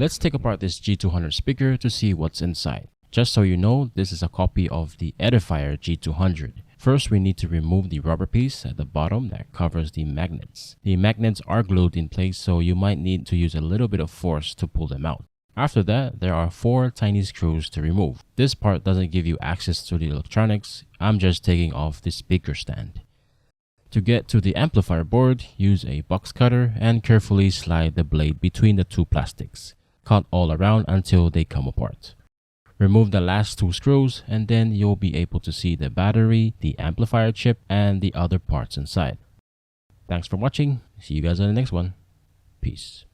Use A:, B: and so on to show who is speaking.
A: Let's take apart this G200 speaker to see what's inside. Just so you know, this is a copy of the Edifier G200. First, we need to remove the rubber piece at the bottom that covers the magnets. The magnets are glued in place, so you might need to use a little bit of force to pull them out. After that, there are 4 tiny screws to remove. This part doesn't give you access to the electronics. I'm just taking off the speaker stand. To get to the amplifier board, use a box cutter and carefully slide the blade between the 2 plastics. Cut all around until they come apart. Remove the last 2 screws and then you'll be able to see the battery, the amplifier chip, and the other parts inside. Thanks for watching. See you guys on the next one. Peace.